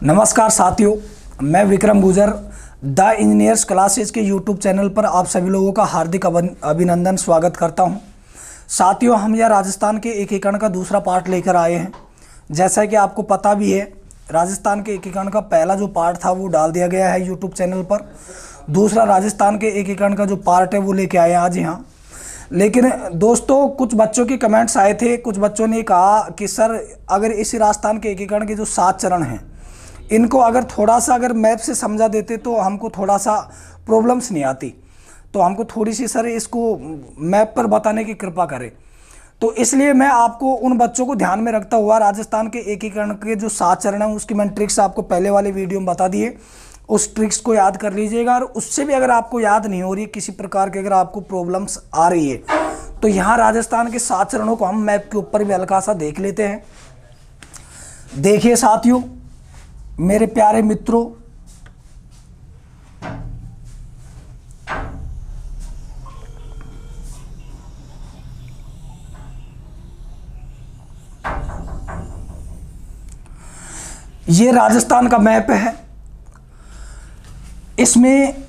नमस्कार साथियों, मैं विक्रम गुजर द इंजीनियर्स क्लासेस के यूट्यूब चैनल पर आप सभी लोगों का हार्दिक अभिनंदन स्वागत करता हूं। साथियों, हम यह राजस्थान के एकीकरण का दूसरा पार्ट लेकर आए हैं। जैसा कि आपको पता भी है, राजस्थान के एकीकरण का पहला जो पार्ट था वो डाल दिया गया है यूट्यूब चैनल पर। दूसरा राजस्थान के एकीकरण का जो पार्ट है वो लेके आए आज यहाँ। लेकिन दोस्तों, कुछ बच्चों के कमेंट्स आए थे। कुछ बच्चों ने कहा कि सर, अगर इसी राजस्थान के एकीकरण के जो 7 चरण हैं इनको अगर थोड़ा सा अगर मैप से समझा देते तो हमको थोड़ा सा प्रॉब्लम्स नहीं आती। तो हमको थोड़ी सी सर इसको मैप पर बताने की कृपा करें। तो इसलिए मैं आपको उन बच्चों को ध्यान में रखता हुआ राजस्थान के एकीकरण के जो 7 चरण हैं उसकी मैंने ट्रिक्स आपको पहले वाले वीडियो में बता दिए। उस ट्रिक्स को याद कर लीजिएगा। और उससे भी अगर आपको याद नहीं हो रही, किसी प्रकार के अगर आपको प्रॉब्लम्स आ रही है, तो यहाँ राजस्थान के 7 चरणों को हम मैप के ऊपर भी हल्का सा देख लेते हैं। देखिए साथियों, मेरे प्यारे मित्रों, ये राजस्थान का मैप है। इसमें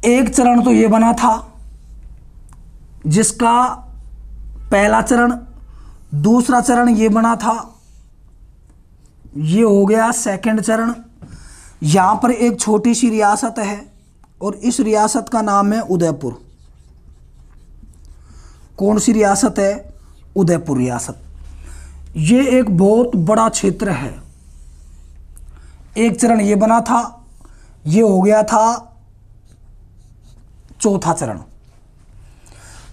एक चरण तो ये बना था जिसका पहला चरण, दूसरा चरण ये बना था, ये हो गया सेकंड चरण। यहां पर एक छोटी सी रियासत है और इस रियासत का नाम है उदयपुर। कौन सी रियासत है? उदयपुर रियासत। ये एक बहुत बड़ा क्षेत्र है। एक चरण ये बना था, ये हो गया था चौथा चरण।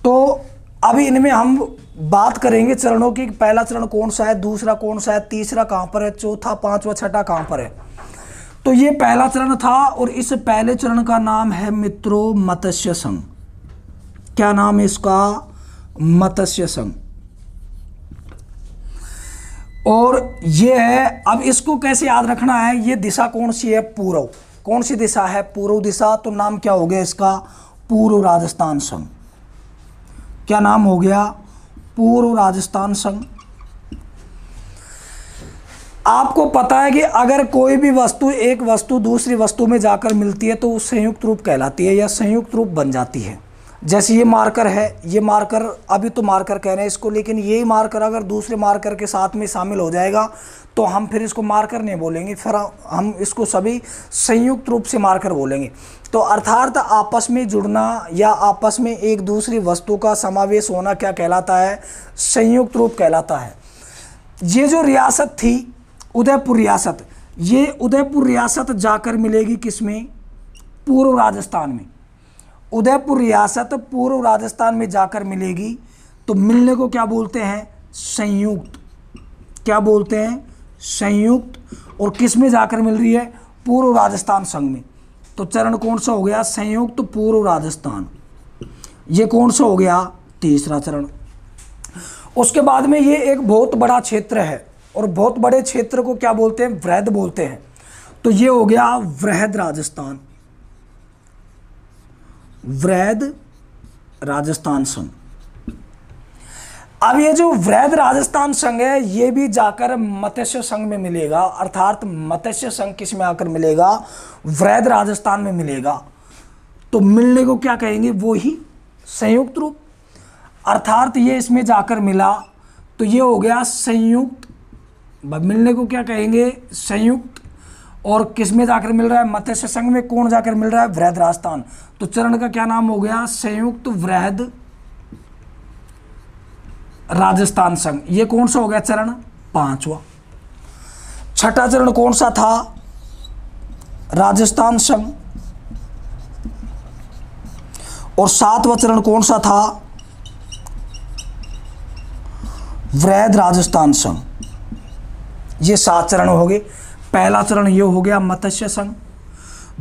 तो अभी इनमें हम बात करेंगे चरणों की। पहला चरण कौन सा है, दूसरा कौन सा है, तीसरा कहां पर है, चौथा, पांचवा, छठा कहां पर है। तो ये पहला चरण था और इस पहले चरण का नाम है मित्रों मत्स्य संघ। क्या नाम है इसका? मत्स्य संघ। और ये है, अब इसको कैसे याद रखना है, ये दिशा कौन सी है? पूर्व। कौन सी दिशा है? पूर्व दिशा। तो नाम क्या हो गया इसका? पूर्व राजस्थान संघ। क्या नाम हो गया? पूर्व राजस्थान संघ। आपको पता है कि अगर कोई भी वस्तु, एक वस्तु दूसरी वस्तु में जाकर मिलती है तो वो संयुक्त रूप कहलाती है या संयुक्त रूप बन जाती है। जैसे ये मार्कर है, ये मार्कर, अभी तो मार्कर कह रहे हैं इसको, लेकिन यही मार्कर अगर दूसरे मार्कर के साथ में शामिल हो जाएगा तो हम फिर इसको मार्कर नहीं बोलेंगे, फिर हम इसको सभी संयुक्त रूप से मार्कर बोलेंगे। तो अर्थात आपस में जुड़ना या आपस में एक दूसरी वस्तु का समावेश होना क्या कहलाता है? संयुक्त रूप कहलाता है। ये जो रियासत थी उदयपुर रियासत, ये उदयपुर रियासत जाकर मिलेगी किसमें? पूर्व राजस्थान में। उदयपुर रियासत पूर्व राजस्थान में जाकर मिलेगी। तो मिलने को क्या बोलते हैं? संयुक्त। क्या बोलते हैं? संयुक्त। और किस में जाकर मिल रही है? पूर्व राजस्थान संघ में। तो चरण कौन सा हो गया? संयुक्त पूर्व राजस्थान। ये कौन सा हो गया? तीसरा चरण। उसके बाद में ये एक बहुत बड़ा क्षेत्र है और बहुत बड़े क्षेत्र को क्या बोलते हैं? वृहद बोलते हैं। तो ये हो गया वृहद राजस्थान। वृहद राजस्थान संघ। अब ये जो वृहद राजस्थान संघ है ये भी जाकर मत्स्य संघ में मिलेगा। अर्थात मत्स्य संघ किस में आकर मिलेगा? वृहद राजस्थान में मिलेगा। तो मिलने को क्या कहेंगे? वो ही संयुक्त रूप। अर्थात ये इसमें जाकर मिला तो ये हो गया संयुक्त। मिलने को क्या कहेंगे? संयुक्त। और किस में जाकर मिल रहा है? मत्स्य संघ में। कौन जाकर मिल रहा है? वृहद राजस्थान। तो चरण का क्या नाम हो गया? संयुक्त वृहद राजस्थान संघ। ये कौन सा हो गया? चरण पांचवा। छठा चरण कौन सा था? राजस्थान संघ। और सातवां चरण कौन सा था? वृहद राजस्थान संघ। ये 7 चरण हो गए। पहला चरण ये हो गया मत्स्य संघ,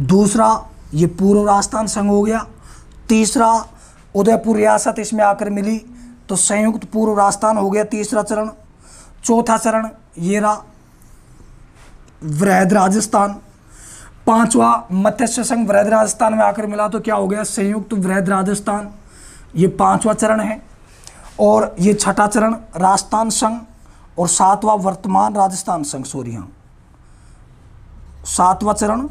दूसरा ये पूर्व राजस्थान संघ हो गया, तीसरा उदयपुर रियासत इसमें आकर मिली तो संयुक्त पूर्व राजस्थान हो गया तीसरा चरण। चौथा चरण ये रहा वृहद राजस्थान। पांचवा मत्स्य संघ वृहद राजस्थान में आकर मिला तो क्या हो गया? संयुक्त वृहद राजस्थान। ये पांचवा चरण है। और ये छठा चरण राजस्थान संघ और सातवां वर्तमान राजस्थान संघ। सॉरी, हाँ सातवां चरण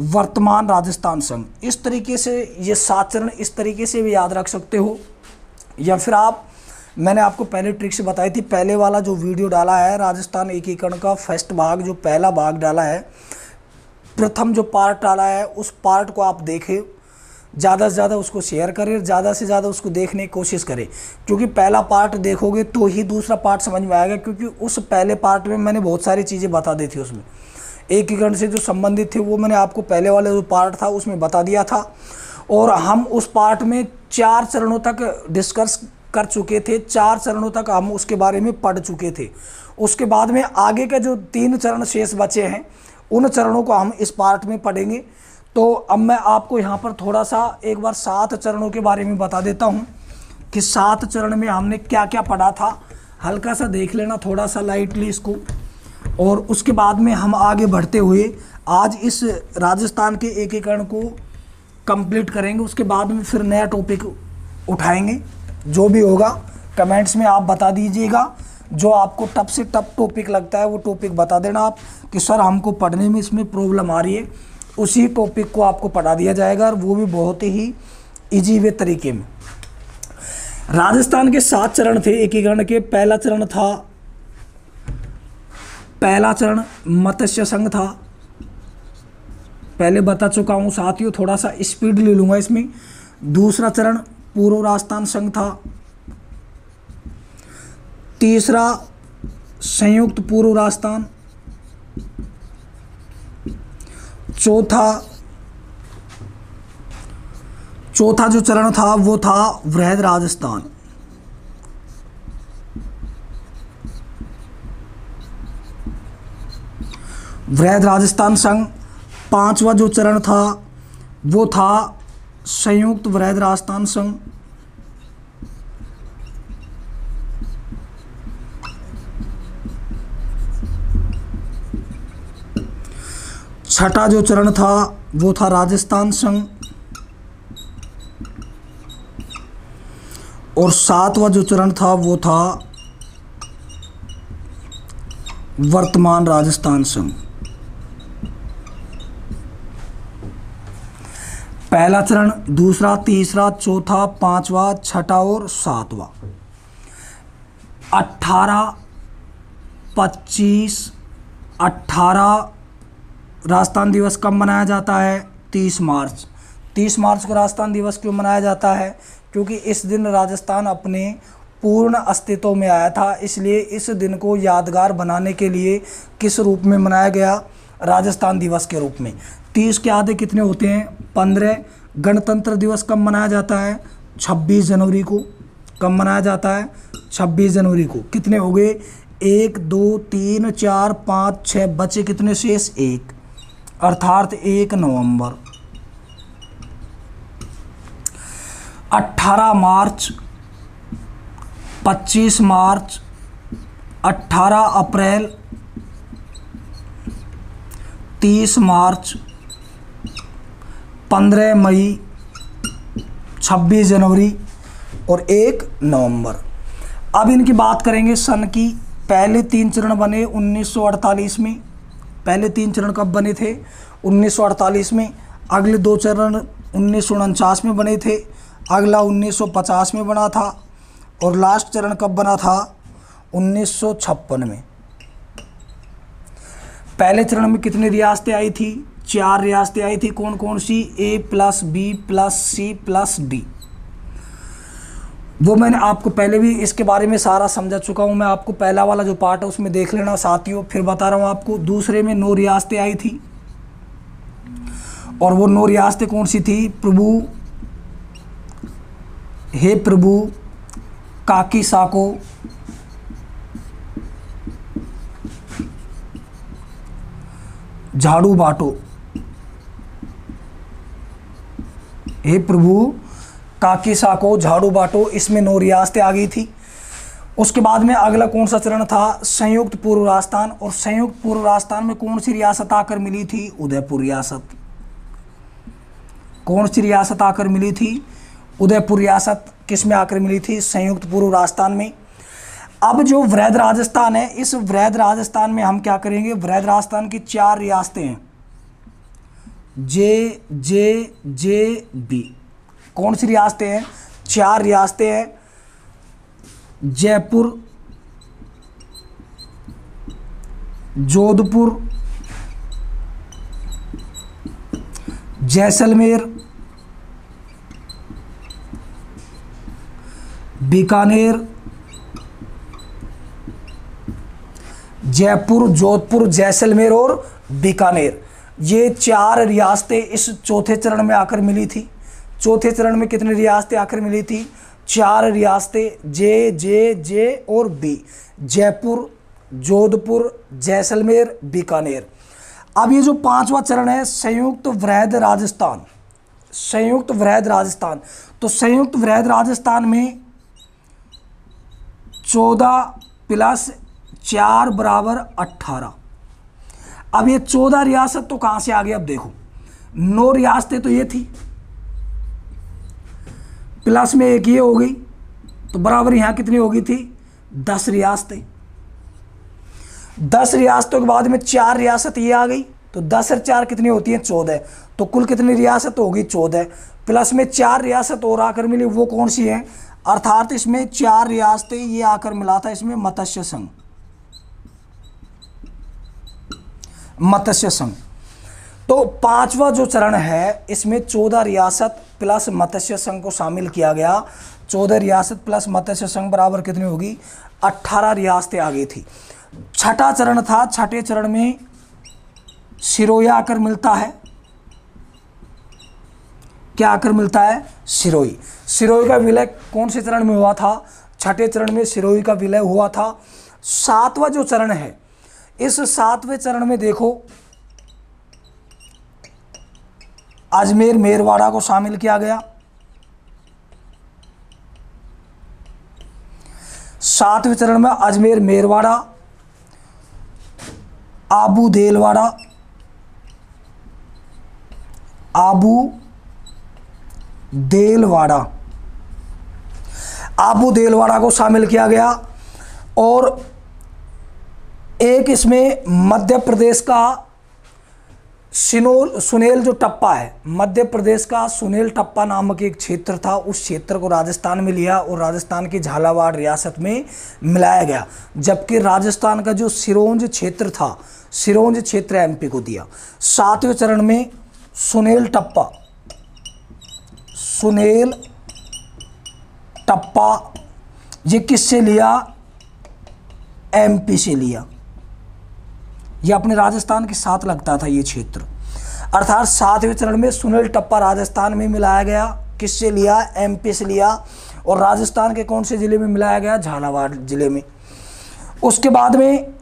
वर्तमान राजस्थान संघ। इस तरीके से ये 7 चरण इस तरीके से भी याद रख सकते हो, या फिर आप, मैंने आपको पहले ट्रिक से बताई थी, पहले वाला जो वीडियो डाला है राजस्थान एकीकरण का फर्स्ट भाग, जो पहला भाग डाला है, प्रथम जो पार्ट डाला है, उस पार्ट को आप देखें, ज़्यादा से ज़्यादा उसको शेयर करें, ज़्यादा से ज़्यादा उसको देखने की कोशिश करें, क्योंकि पहला पार्ट देखोगे तो ही दूसरा पार्ट समझ में आएगा। क्योंकि उस पहले पार्ट में मैंने बहुत सारी चीज़ें बता दी थी, उसमें एकीकरण से जो संबंधित थे वो मैंने आपको पहले वाले जो पार्ट था उसमें बता दिया था, और हम उस पार्ट में 4 चरणों तक डिस्कस कर चुके थे, 4 चरणों तक हम उसके बारे में पढ़ चुके थे। उसके बाद में आगे के जो 3 चरण शेष बचे हैं, उन चरणों को हम इस पार्ट में पढ़ेंगे। तो अब मैं आपको यहाँ पर थोड़ा सा एक बार 7 चरणों के बारे में बता देता हूँ कि 7 चरण में हमने क्या क्या पढ़ा था। हल्का सा देख लेना, थोड़ा सा लाइटली इसको, और उसके बाद में हम आगे बढ़ते हुए आज इस राजस्थान के एकीकरण को कंप्लीट करेंगे। उसके बाद में फिर नया टॉपिक उठाएंगे। जो भी होगा कमेंट्स में आप बता दीजिएगा, जो आपको टफ से टफ टॉपिक लगता है वो टॉपिक बता देना आप, कि सर हमको पढ़ने में इसमें प्रॉब्लम आ रही है, उसी टॉपिक को आपको पढ़ा दिया जाएगा, और वो भी बहुत ही इजी वे तरीके में। राजस्थान के 7 चरण थे एकीकरण के। पहला चरण मत्स्य संघ था, पहले बता चुका हूँ साथियों, थोड़ा सा स्पीड ले लूँगा इसमें। दूसरा चरण पूर्व राजस्थान संघ था। तीसरा संयुक्त पूर्व राजस्थान। चौथा जो चरण था वो था वृहद राजस्थान। वृहद राजस्थान संघ। 5वां जो चरण था वो था संयुक्त वृहद राजस्थान संघ। 6ठा जो चरण था वो था राजस्थान संघ। और 7वां जो चरण था वो था वर्तमान राजस्थान संघ। पहला चरण, दूसरा, तीसरा, चौथा, 5वां, 6ठा और 7वां। 18, 25, 18 राजस्थान दिवस कब मनाया जाता है? 30 मार्च। 30 मार्च को राजस्थान दिवस क्यों मनाया जाता है? क्योंकि इस दिन राजस्थान अपने पूर्ण अस्तित्व में आया था, इसलिए इस दिन को यादगार बनाने के लिए किस रूप में मनाया गया? राजस्थान दिवस के रूप में। 30 के आधे कितने होते हैं? 15। गणतंत्र दिवस कब मनाया जाता है? 26 जनवरी को। कब मनाया जाता है? 26 जनवरी को। कितने हो गए? 1, 2, 3, 4, 5, 6, बचे कितने शेष? 1, अर्थात 1 नवंबर। 18 मार्च, 25 मार्च, 18 अप्रैल, 30 मार्च, 15 मई, 26 जनवरी और 1 नवंबर। अब इनकी बात करेंगे सन की। पहले 3 चरण बने 1948 में। पहले 3 चरण कब बने थे? 1948 में। अगले 2 चरण 1949 में बने थे। अगला 1950 में बना था। और लास्ट चरण कब बना था? 1956 में। पहले चरण में कितनी रियासतें आई थी? 4 रियासतें आई थी। कौन कौन सी? A+B+C+D। वो मैंने आपको पहले भी इसके बारे में सारा समझा चुका हूँ। मैं आपको पहला वाला जो पार्ट है उसमें देख लेना साथियों। फिर बता रहा हूँ आपको। दूसरे में 9 रियासतें आई थी। और वो 9 रियासतें कौन सी थी? प्रभु, हे प्रभु, काकी साको, झाड़ू बाटो। हे प्रभु, काकी साको, झाड़ू बाटो, इसमें 9 रियासतें आ गई थी। उसके बाद में अगला कौन सा चरण था? संयुक्त पूर्व राजस्थान। और संयुक्त पूर्व राजस्थान में कौन सी रियासत आकर मिली थी? उदयपुर रियासत। कौन सी रियासत आकर मिली थी? उदयपुर रियासत। किस में आकर मिली थी? संयुक्त पूर्व राजस्थान में। अब जो वृहद राजस्थान है, इस वृहद राजस्थान में हम क्या करेंगे? वृहद राजस्थान की 4 रियासतें हैं। जे जे जे बी। कौन सी रियासतें हैं? 4 रियासतें हैं, जयपुर, जोधपुर, जैसलमेर, बीकानेर। जयपुर, जोधपुर, जैसलमेर और बीकानेर, ये 4 रियासतें इस चौथे चरण में आकर मिली थी। चौथे चरण में कितनी रियासतें आकर मिली थी? 4 रियासतें, जे जे जे और बी, जयपुर, जोधपुर, जैसलमेर, बीकानेर। अब ये जो 5वां चरण है, संयुक्त वृहद राजस्थान, संयुक्त वृहद राजस्थान। तो संयुक्त वृहद राजस्थान में 14 + 4 = 18। अब ये 14 रियासत तो कहां से आ गई? अब देखो, 9 रियासतें तो ये थी, प्लस में एक ये हो गई, तो बराबर यहां कितनी हो गई थी? 10 रियासतें। 10 रियासतों के बाद में 4 रियासत ये आ गई, तो 10 और 4 कितनी होती हैं? 14। तो कुल कितनी रियासत होगी? 14, प्लस में 4 रियासत और आकर मिली, वो कौन सी है? अर्थात इसमें 4 रियासतें ये आकर मिला था इसमें मत्स्य संघ, मत्स्य संघ। तो 5वां जो चरण है, इसमें 14 रियासत प्लस मत्स्य संघ को शामिल किया गया। 14 रियासत प्लस मत्स्य संघ बराबर कितनी होगी? 18 रियासतें आ गई थी। छठा चरण था, छठे चरण में सिरोही आकर मिलता है। क्या आकर मिलता है? सिरोही। सिरोही का विलय कौन से चरण में हुआ था? छठे चरण में सिरोही का विलय हुआ था। 7वां जो चरण है, इस 7वें चरण में देखो, अजमेर मेरवाड़ा को शामिल किया गया। 7वें चरण में अजमेर मेरवाड़ा, आबू देलवाड़ा, आबू देलवाड़ा, आबू देलवाड़ा को शामिल किया गया। और एक इसमें मध्य प्रदेश का सुनेल जो टप्पा है, मध्य प्रदेश का सुनेल टप्पा नामक एक क्षेत्र था, उस क्षेत्र को राजस्थान में लिया और राजस्थान की झालावाड़ रियासत में मिलाया गया। जबकि राजस्थान का जो सिरोंज क्षेत्र था, सिरोंज क्षेत्र एमपी को दिया। 7वें चरण में सुनेल टप्पा, सुनेल टप्पा ये किससे लिया? एमपी से लिया। यह अपने राजस्थान के साथ लगता था ये क्षेत्र। अर्थात 7वें चरण में सुनेल टप्पा राजस्थान में मिलाया गया। किससे लिया? एमपी से लिया। और राजस्थान के कौन से जिले में मिलाया गया? झालावाड़ जिले में। उसके बाद में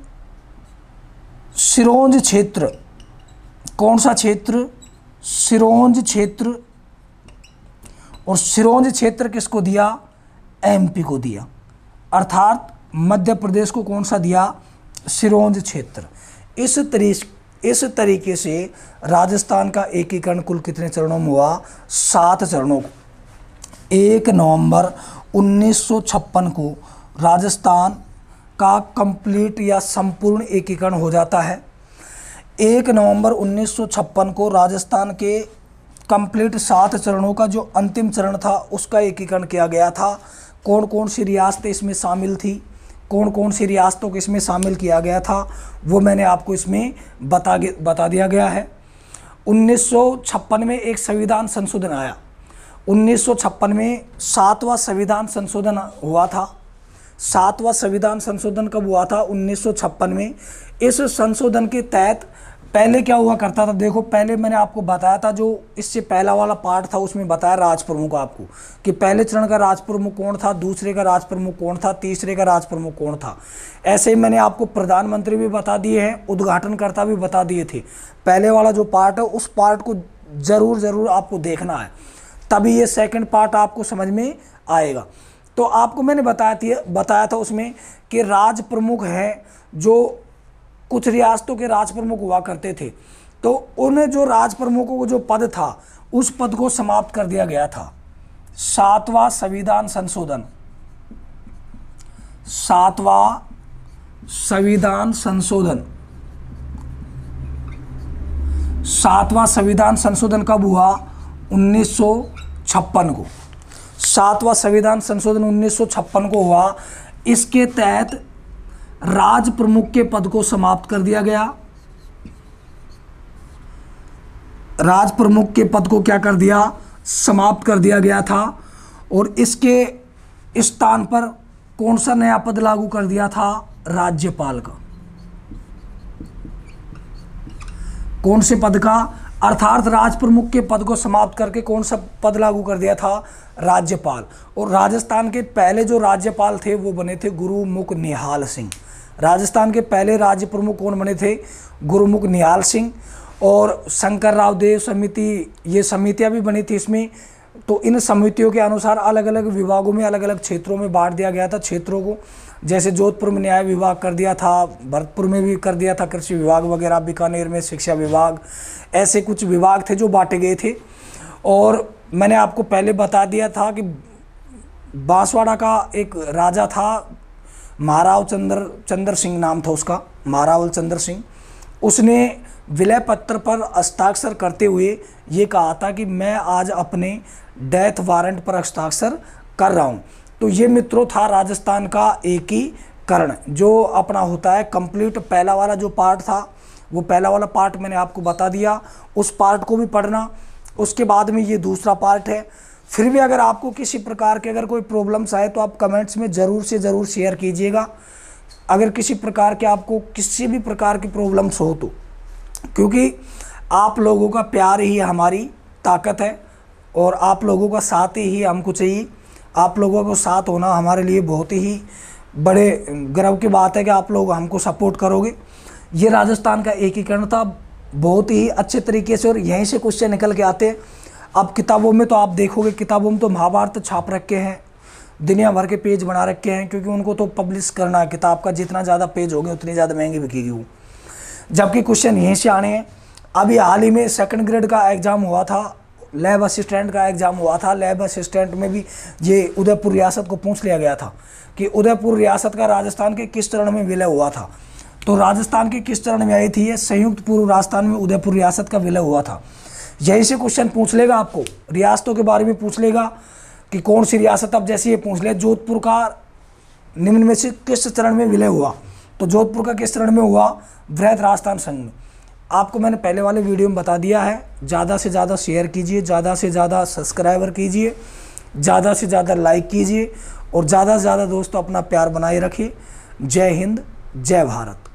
सिरोंज क्षेत्र, कौन सा क्षेत्र? सिरोंज क्षेत्र। और सिरोंज क्षेत्र किसको दिया? एमपी को दिया। अर्थात मध्य प्रदेश को कौन सा दिया? सिरोंज क्षेत्र। इस तरीके से राजस्थान का एकीकरण कुल कितने चरणों में हुआ? 7 चरणों को। 1 नवंबर 1956 को राजस्थान का कंप्लीट या संपूर्ण एकीकरण हो जाता है। 1 नवंबर 1956 को राजस्थान के कंप्लीट 7 चरणों का जो अंतिम चरण था उसका एकीकरण किया गया था। कौन कौन सी रियासतें इसमें शामिल थी, कौन कौन सी रियासतों को इसमें शामिल किया गया था, वो मैंने आपको इसमें बता दिया गया है। 1956 में एक संविधान संशोधन आया। 1956 में 7वां संविधान संशोधन हुआ था। 7वां संविधान संशोधन कब हुआ था? 1956 में। इस संशोधन के तहत पहले क्या हुआ करता था? देखो, पहले मैंने आपको बताया था, जो इससे पहला वाला पार्ट था उसमें बताया राज प्रमुख आपको कि पहले चरण का राज प्रमुख कौन था, दूसरे का राज प्रमुख कौन था, तीसरे का राज प्रमुख कौन था। ऐसे ही मैंने आपको प्रधानमंत्री भी बता दिए हैं, उद्घाटनकर्ता भी बता दिए थे। पहले वाला जो पार्ट है उस पार्ट को ज़रूर आपको देखना है, तभी ये सेकंड पार्ट आपको समझ में आएगा। तो आपको मैंने बताया था उसमें कि राज प्रमुख है, जो कुछ रियासतों के राज प्रमुख हुआ करते थे, तो उन जो राज प्रमुखों को जो पद था उस पद को समाप्त कर दिया गया था। 7वां संविधान संशोधन, 7वां संविधान संशोधन 7वां संविधान संशोधन कब हुआ? 1956 को। 7वां संविधान संशोधन 1956 को हुआ। इसके तहत राज प्रमुख के पद को समाप्त कर दिया गया। राज प्रमुख के पद को क्या कर दिया? समाप्त कर दिया गया था। और इसके स्थान पर कौन सा नया पद लागू कर दिया था? राज्यपाल का। कौन से पद का? अर्थात राज प्रमुख के पद को समाप्त करके कौन सा पद लागू कर दिया था? राज्यपाल। और राजस्थान के पहले जो राज्यपाल थे वो बने थे गुरुमुख निहाल सिंह। राजस्थान के पहले राज्य प्रमुख कौन बने थे? गुरुमुख निहाल सिंह। और शंकर राव देव समिति, ये समितियां भी बनी थी इसमें। तो इन समितियों के अनुसार अलग अलग विभागों में, अलग अलग क्षेत्रों में बांट दिया गया था क्षेत्रों को। जैसे जोधपुर में न्याय विभाग कर दिया था, भरतपुर में भी कर दिया था कृषि विभाग वगैरह, बीकानेर में शिक्षा विभाग, ऐसे कुछ विभाग थे जो बांटे गए थे। और मैंने आपको पहले बता दिया था कि बांसवाड़ा का एक राजा था, महाराव चंद्र सिंह नाम था उसका, महारावल चंद्र सिंह। उसने विलय पत्र पर हस्ताक्षर करते हुए ये कहा था कि मैं आज अपने डेथ वारंट पर हस्ताक्षर कर रहा हूँ। तो ये मित्रों था राजस्थान का एकीकरण, जो अपना होता है कंप्लीट। पहला वाला जो पार्ट था, वो पहला वाला पार्ट मैंने आपको बता दिया, उस पार्ट को भी पढ़ना। उसके बाद में ये दूसरा पार्ट है। फिर भी अगर आपको किसी प्रकार के अगर कोई प्रॉब्लम्स आए तो आप कमेंट्स में ज़रूर से ज़रूर शेयर कीजिएगा। अगर किसी प्रकार के आपको किसी भी प्रकार की प्रॉब्लम्स हो तो, क्योंकि आप लोगों का प्यार ही हमारी ताकत है और आप लोगों का साथ ही हमको चाहिए। आप लोगों को साथ होना हमारे लिए बहुत ही बड़े गर्व की बात है कि आप लोग हमको सपोर्ट करोगे। ये राजस्थान का एकीकरण था बहुत ही अच्छे तरीके से, और यहीं से क्वेश्चन निकल के आते हैं। अब किताबों में तो आप देखोगे, किताबों में तो महाभारत छाप रखे हैं, दुनिया भर के पेज बना रखे हैं, क्योंकि उनको तो पब्लिश करना है। किताब का जितना ज़्यादा पेज होंगे उतनी ज़्यादा महंगी बिकेगी वो। जबकि क्वेश्चन यहीं से आने हैं। अभी हाल ही में 2nd ग्रेड का एग्ज़ाम हुआ था, लैब असिस्टेंट का एग्ज़ाम हुआ था। लैब असिस्टेंट में भी ये उदयपुर रियासत को पूछ लिया गया था कि उदयपुर रियासत का राजस्थान के किस चरण में विलय हुआ था। तो राजस्थान के किस चरण में आई थी? ये संयुक्त पूर्व राजस्थान में उदयपुर रियासत का विलय हुआ था। यहीं से क्वेश्चन पूछ लेगा आपको, रियासतों के बारे में पूछ लेगा कि कौन सी रियासत। अब जैसे ये पूछ ले जोधपुर का निम्न में से किस चरण में विलय हुआ, तो जोधपुर का किस चरण में हुआ? वृहद राजस्थान संघ में। आपको मैंने पहले वाले वीडियो में बता दिया है। ज़्यादा से ज़्यादा शेयर कीजिए, ज़्यादा से ज़्यादा सब्सक्राइबर कीजिए, ज़्यादा से ज़्यादा लाइक कीजिए, और ज़्यादा से ज़्यादा दोस्तों अपना प्यार बनाए रखिए। जय हिंद, जय भारत।